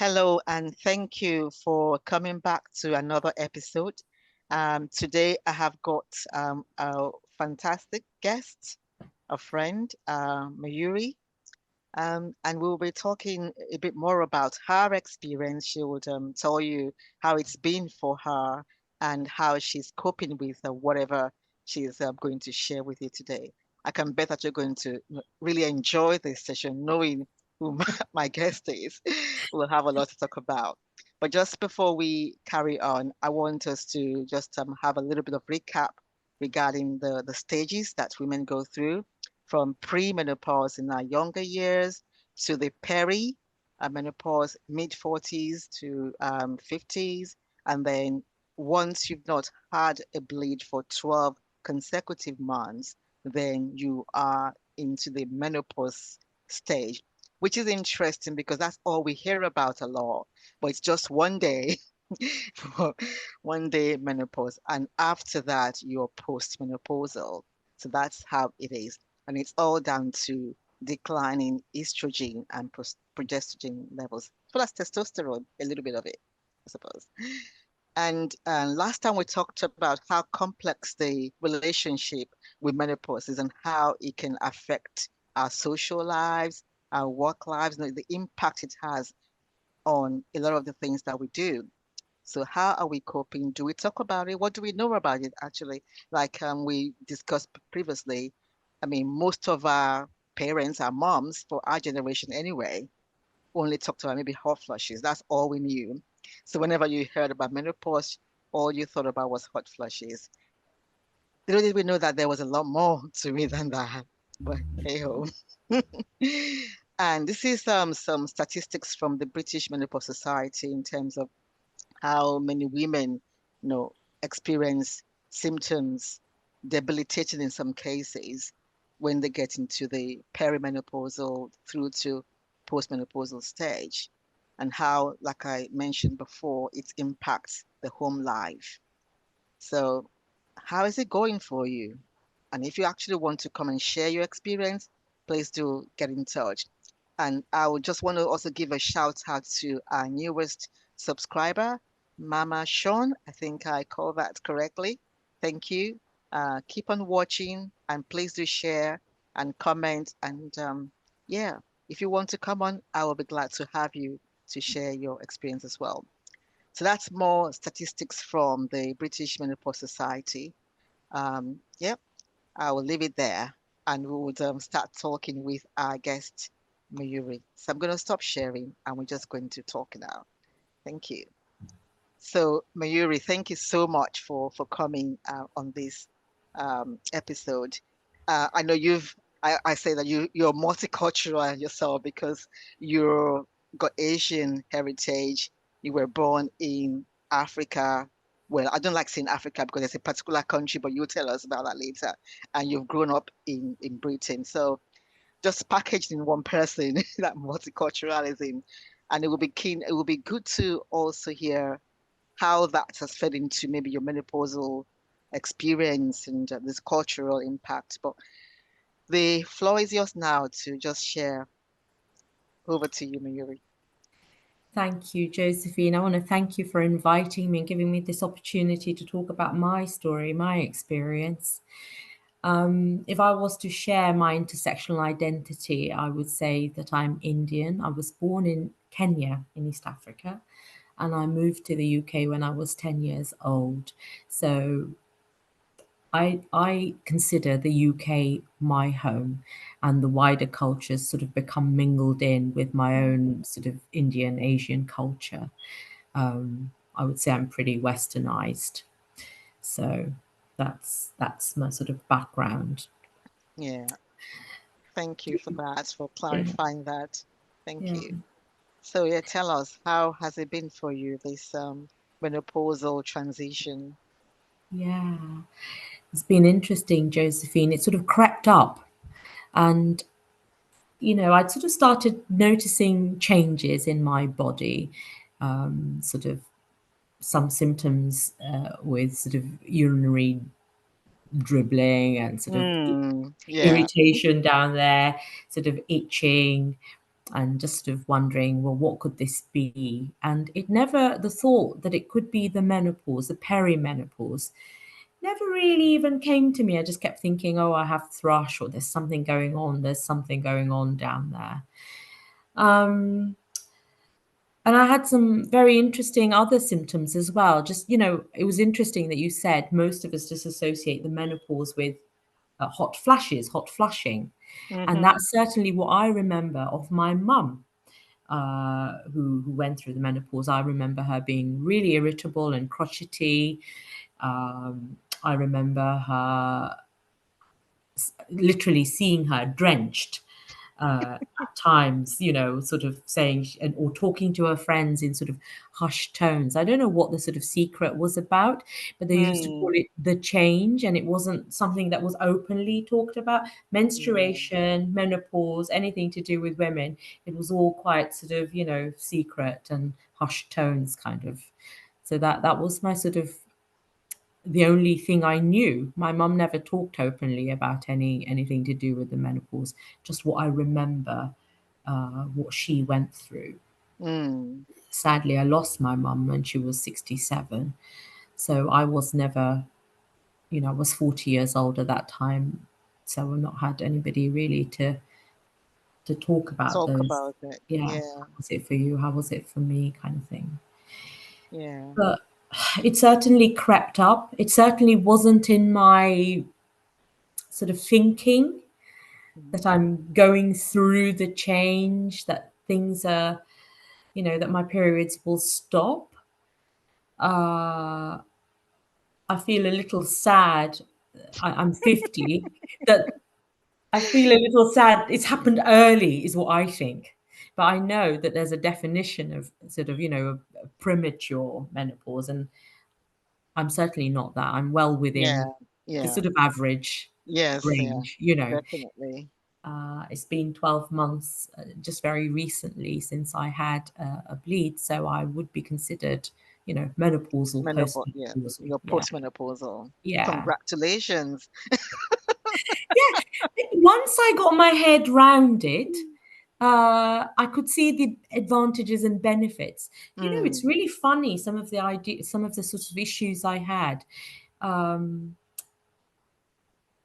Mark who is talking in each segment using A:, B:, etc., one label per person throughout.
A: Hello, and thank you for coming back to another episode. Today, I have got a fantastic guest, a friend, Mayuri, and we'll be talking a bit more about her experience. She would tell you how it's been for her and how she's coping with whatever she's going to share with you today. I can bet that you're going to really enjoy this session, knowing who my guest is. We'll have a lot to talk about. But just before we carry on, I want us to just have a little bit of recap regarding the stages that women go through from pre-menopause in our younger years to the menopause mid 40s to 50s. And then once you've not had a bleed for 12 consecutive months, then you are into the menopause stage, which is interesting because that's all we hear about a lot. But it's just one day, one day menopause. And after that, you're postmenopausal. So that's how it is. And it's all down to declining estrogen and progesterone levels, as well as testosterone, a little bit of it, I suppose. And last time we talked about how complex the relationship with menopause is and how it can affect our social lives, our work lives, the impact it has on a lot of the things that we do. So how are we coping? Do we talk about it? What do we know about it actually? Like we discussed previously, I mean, most of our parents, our moms, for our generation anyway, only talked about maybe hot flushes. That's all we knew. So whenever you heard about menopause, all you thought about was hot flushes. Little did we know that there was a lot more to it than that. But hey ho. And this is some statistics from the British Menopause Society in terms of how many women, you know, experience symptoms, debilitating in some cases, when they get into the perimenopausal through to postmenopausal stage, and how, like I mentioned before, it impacts the home life. So, how is it going for you? And if you actually want to come and share your experience, please do get in touch. And I would just want to also give a shout out to our newest subscriber, Mama Sean. I think I called that correctly. Thank you. Keep on watching and please do share and comment. And yeah, if you want to come on, I will be glad to have you to share your experience as well. So that's more statistics from the British Menopause Society. Yep, I will leave it there and we would start talking with our guest, Mayuri. So I'm going to stop sharing and we're just going to talk now. Thank you. So, Mayuri, thank you so much for coming on this episode. I know I say that you're multicultural yourself because you're got Asian heritage. You were born in Africa. Well, I don't like saying Africa because it's a particular country, but you'll tell us about that later. And you've grown up in Britain. So just packaged in one person, that multiculturalism. And it will be good to also hear how that has fed into maybe your menopausal experience and this cultural impact. But the floor is yours now to just share. Over to you, Mayuri.
B: Thank you, Josephine. I want to thank you for inviting me and giving me this opportunity to talk about my story, my experience. If I was to share my intersectional identity, I would say that I'm Indian. I was born in Kenya, in East Africa, and I moved to the UK when I was 10 years old. So I consider the UK my home, and the wider cultures sort of become mingled in with my own sort of Indian Asian culture. I would say I'm pretty westernized. So that's my sort of background.
A: Yeah, thank you for that, for
B: Yeah,
A: clarifying that. Thank
B: yeah,
A: you. So yeah, tell us, how has it been for you, this menopausal transition?
B: yeah. It's been interesting, Josephine. It sort of crept up, and I'd sort of started noticing changes in my body, sort of some symptoms with sort of urinary dribbling and sort of
A: Mm, yeah.
B: irritation down there, sort of itching, and just sort of wondering, well, what could this be? And it never, the thought that it could be the menopause, the perimenopause, never really even came to me. I just kept thinking, oh, I have thrush, or there's something going on. There's something going on down there. Um, and I had some very interesting other symptoms as well. Just, it was interesting that you said most of us just associate the menopause with hot flashes, hot flushing. And
A: Mm-hmm.
B: that's certainly what I remember of my mum, who went through the menopause. I remember her being really irritable and crotchety. I remember her literally seeing her drenched at times, sort of saying or talking to her friends in sort of hushed tones. I don't know what the sort of secret was about, but they used to call
A: Mm.
B: it the change, and it wasn't something that was openly talked about.
A: Yeah.
B: Menstruation, menopause, anything to do with women, it was all quite sort of, secret and hushed tones kind of. So that was my sort of the only thing I knew. My mum never talked openly about anything to do with the menopause, just what I remember, what she went through.
A: Mm.
B: Sadly, I lost my mum when she was 67. So I was never, I was 40 years old at that time. So I've not had anybody really to talk about
A: Talk
B: those.
A: about it.
B: Yeah,
A: Yeah.
B: how was it for you? How was it for me? Kind of thing.
A: Yeah.
B: But it certainly crept up. It certainly wasn't in my sort of thinking that
A: Mm.
B: I'm going through the change, that things are, that my periods will stop. Uh, I feel a little sad. I'm 50, that I feel a little sad. It's happened early, is what I think. But I know that there's a definition of sort of, a premature menopause, and I'm certainly not that. I'm well
A: Yeah.
B: within the
A: Yeah.
B: sort of average
A: Yes. Yeah.
B: range.
A: Definitely.
B: It's been 12 months, just very recently, since I had a bleed, so I would be considered, menopausal,
A: Menopause. Yeah.
B: postmenopausal.
A: Your
B: Yeah,
A: postmenopausal.
B: yeah,
A: Congratulations.
B: yeah. Once I got my head round it, I could see the advantages and benefits. It's
A: Mm.
B: really funny, some of the sort of issues I had. Um,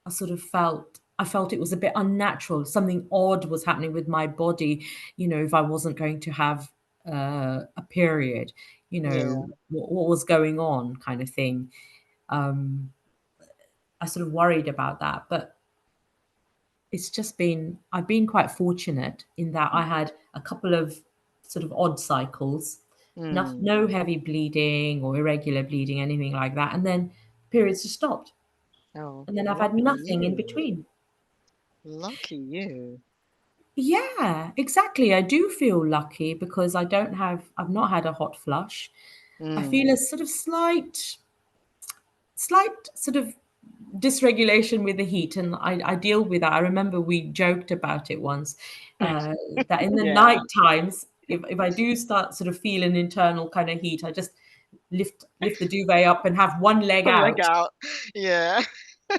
B: I felt it was a bit unnatural. Something odd was happening with my body, if I wasn't going to have a period,
A: Yeah.
B: what was going on, kind of thing. Um, I sort of worried about that, but I've been quite fortunate in that I had a couple of sort of odd cycles,
A: Mm.
B: no heavy bleeding or irregular bleeding, anything like that. And then periods just stopped.
A: Oh,
B: And then I've had
A: lucky
B: nothing in
A: you.
B: between.
A: Lucky you.
B: Yeah, exactly. I do feel lucky because I've not had a hot flush. I feel a
A: Mm.
B: sort of slight sort of dysregulation with the heat, and I deal with that. I remember we joked about it once, uh, that in the
A: Yeah.
B: night times, if I do start sort of feel an internal kind of heat, I just lift the duvet up and have one leg
A: Leg
B: out,
A: out. Yeah.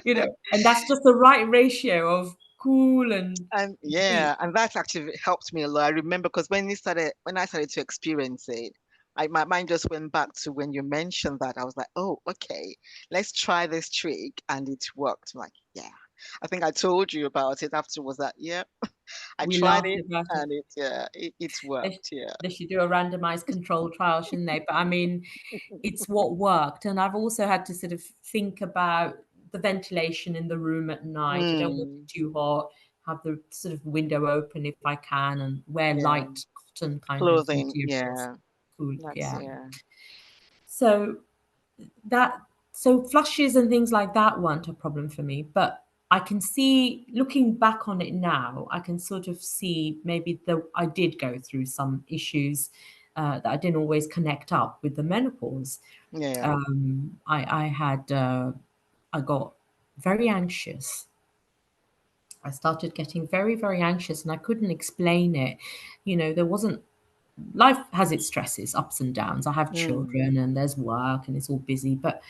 B: and that's just the right ratio of cool and
A: And
B: heat.
A: yeah, and that's actually helped me a lot. I remember because when I started to experience it, my mind just went back to when you mentioned that. I was like, oh, okay, let's try this trick, and it worked. I'm like, yeah, I think I told you about it afterwards. That yeah, I
B: We
A: tried
B: laughed
A: it,
B: about it.
A: and it's
B: They,
A: worked. Yeah.
B: they should do a randomized control trial, shouldn't they? But I mean, it's what worked. And I've also had to sort of think about the ventilation in the room at night. I don't want it
A: Mm,
B: too hot, have the sort of window open if I can, and wear
A: yeah.
B: light cotton kind of
A: Clothing.
B: materials.
A: Yeah.
B: Cool.
A: That's
B: Yeah.
A: yeah.
B: So that so flushes and things like that weren't a problem for me, but I can see, looking back on it now, I can sort of see maybe I did go through some issues that I didn't always connect up with the menopause.
A: Yeah.
B: I got very anxious. I started getting very, very anxious, and I couldn't explain it. There wasn't life has its stresses, ups and downs. I have
A: Mm,
B: children and there's work and it's all busy, but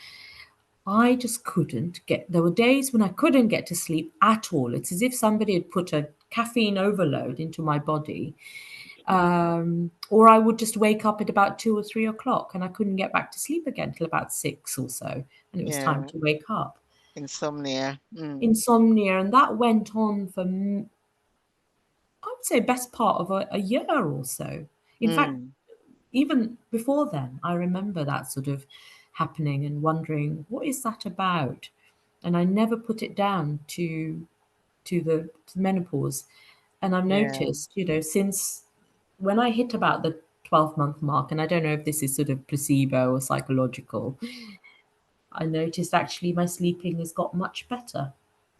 B: I just couldn't get, there were days when I couldn't get to sleep at all. It's as if somebody had put a caffeine overload into my body. Or I would just wake up at about 2 or 3 o'clock and I couldn't get back to sleep again till about 6 or so. And it was time
A: Yeah.
B: to wake up.
A: Insomnia.
B: Insomnia. And that went on for, I would say, best part of a year or so. In fact,
A: Mm.
B: even before then, I remember that sort of happening and wondering, what is that about? And I never put it down to menopause. And I've
A: Yeah.
B: noticed, since when I hit about the 12-month mark, and I don't know if this is sort of placebo or psychological, I noticed actually my sleeping has got much better.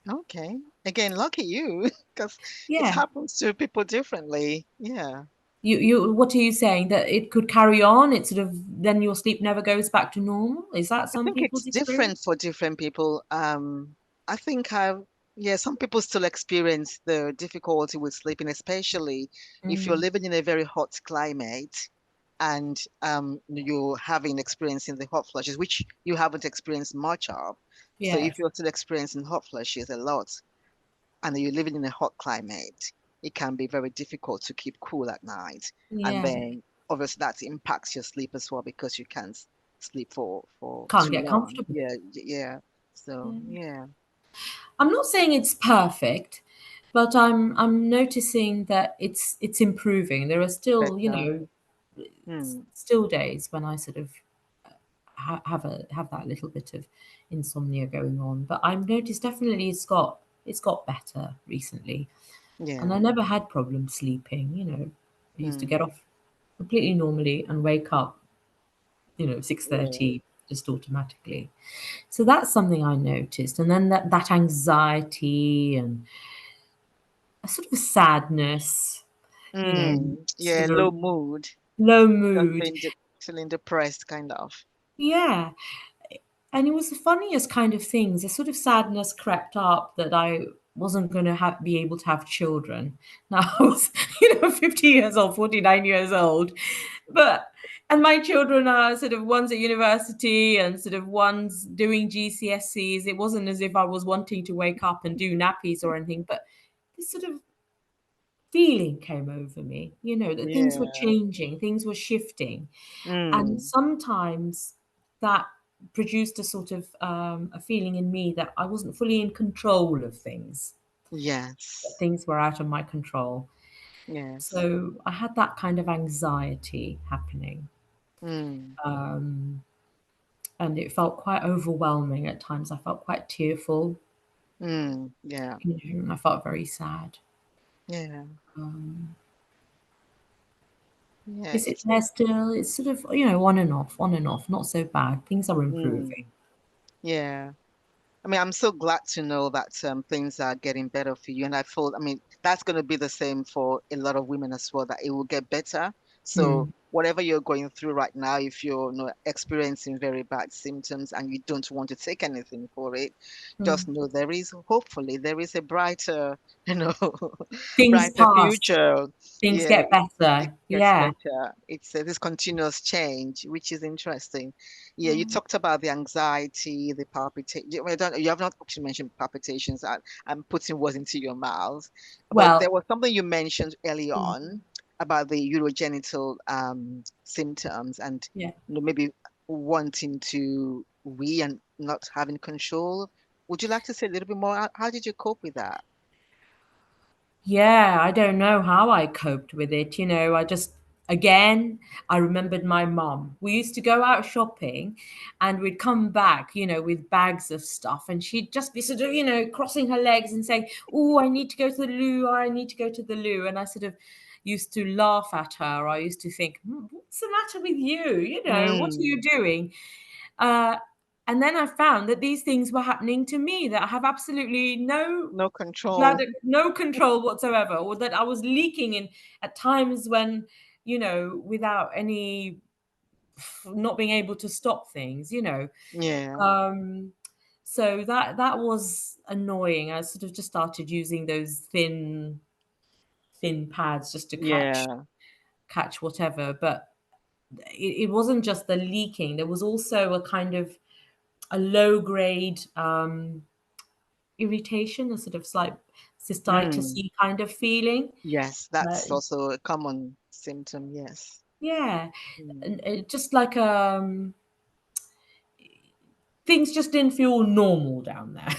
A: Okay. Again, lucky you, because it
B: Yeah.
A: happens to people differently. Yeah.
B: What are you saying? That it could carry on? It sort of, then your sleep never goes back to normal? Is that
A: I
B: some
A: think it's
B: people's experience?
A: different for different people. I think yeah, some people still experience the difficulty with sleeping, especially if you're
B: Mm,
A: living in a very hot climate and you're having experiencing the hot flushes, which you haven't experienced much of. So if
B: yes.
A: you're still experiencing hot flushes a lot and you're living in a hot climate, it can be very difficult to keep cool at night. And
B: Yeah.
A: then obviously that impacts your sleep as well because you can't sleep for
B: Can't
A: too
B: get
A: long.
B: comfortable.
A: Yeah, yeah. So
B: Yeah.
A: yeah,
B: I'm not saying it's perfect, but I'm noticing that it's improving. There are still,
A: better. Hmm.
B: still days when I sort of have that little bit of insomnia going on, but I've noticed definitely it's got better recently, and I
A: Yeah.
B: never had problems sleeping. I used to
A: Hmm.
B: get off completely normally and wake up,
A: Yeah.
B: 6:30 just automatically. So that's something I noticed, and then that anxiety and a sort of sadness,
A: Yeah.
B: sort
A: Low
B: of
A: mood.
B: low
A: Just
B: mood.
A: feeling depressed, kind of.
B: Yeah. And it was the funniest kind of things. A sort of sadness crept up that I wasn't going to be able to have children. Now I was, 50 years old, 49 years old. But, and my children are sort of one's at university and sort of one's doing GCSEs. It wasn't as if I was wanting to wake up and do nappies or anything, but this sort of feeling came over me, that things were
A: Yeah.
B: changing, things were shifting. And
A: Mm.
B: sometimes that produced a sort of a feeling in me that I wasn't fully in control of things, that
A: Yes.
B: things were out of my control.
A: Yes.
B: So I had that kind of anxiety happening.
A: Mm.
B: Um, and it felt quite overwhelming at times. I felt quite tearful,
A: Yeah.
B: and I felt very sad.
A: Yeah.
B: Um,
A: Yeah.
B: is it there still? It's sort of, on and off, not so bad. Things are
A: Mm.
B: improving.
A: Yeah. I mean, I'm so glad to know that things are getting better for you. And I mean, that's going to be the same for a lot of women as well, that it will get better. So
B: Mm,
A: whatever you're going through right now, if you're experiencing very bad symptoms and you don't want to take anything for it, just
B: mm.
A: know hopefully, there is a brighter, you know,
B: Things
A: brighter
B: pass,
A: future.
B: things
A: Yeah,
B: get
A: it
B: better.
A: gets
B: Yeah.
A: better. It's this continuous change, which is interesting. Yeah, you
B: Mm.
A: talked about the anxiety, the palpitation. You have not actually mentioned palpitations. I'm putting words into your mouth, but there
B: Well,
A: was something you mentioned early
B: mm,
A: on about the urogenital symptoms and
B: yeah.
A: maybe wanting to wee and not having control. Would you like to say a little bit more? How did you cope with that?
B: Yeah, I don't know how I coped with it. I just, again, I remembered my mum. We used to go out shopping and we'd come back, with bags of stuff. And she'd just be sort of, crossing her legs and saying, "Oh, I need to go to the loo. I need to go to the loo." And I sort of used to laugh at her. I used to think, "What's the matter with you? What are you
A: Mm,
B: doing?" Uh, and then I found that these things were happening to me that I have absolutely
A: no control.
B: bladder, no control whatsoever, or that I was leaking in at times when, without any, not being able to stop things.
A: Yeah,
B: Um, so that was annoying. I sort of just started using those thin pads just to
A: yeah,
B: catch whatever. But it wasn't just the leaking. There was also a kind of a low grade irritation, a sort of slight
A: Mm.
B: cystitis kind of feeling.
A: Yes,
B: Uh,
A: that's also a common symptom. Yes.
B: yeah,
A: Mm.
B: and just like things just didn't feel normal down there.